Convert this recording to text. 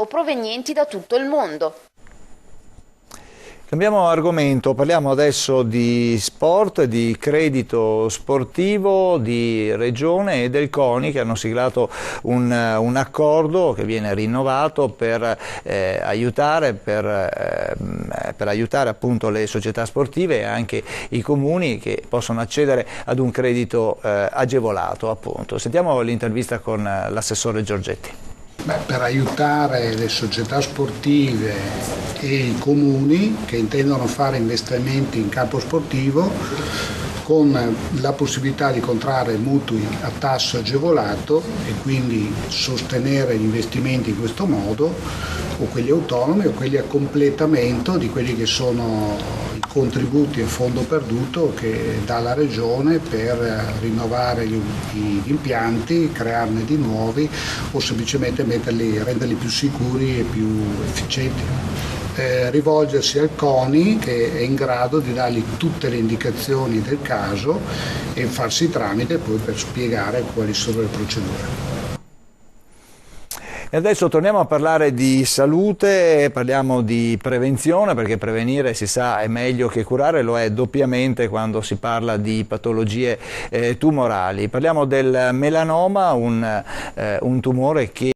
provenienti da tutto il mondo. Cambiamo argomento, parliamo adesso di sport, di credito sportivo, di Regione e del CONI che hanno siglato un accordo che viene rinnovato per aiutare appunto le società sportive e anche i comuni che possono accedere ad un credito agevolato appunto. Sentiamo l'intervista con l'assessore Giorgetti. Per aiutare le società sportive e i comuni che intendono fare investimenti in campo sportivo con la possibilità di contrarre mutui a tasso agevolato e quindi sostenere gli investimenti in questo modo, o quelli autonomi o quelli a completamento di quelli che sono i contributi a fondo perduto che dà la Regione per rinnovare gli impianti, crearne di nuovi o semplicemente renderli più sicuri e più efficienti. Rivolgersi al CONI che è in grado di dargli tutte le indicazioni del caso e farsi tramite poi per spiegare quali sono le procedure. E adesso torniamo a parlare di salute, parliamo di prevenzione perché prevenire si sa è meglio che curare, lo è doppiamente quando si parla di patologie tumorali. Parliamo del melanoma, un tumore che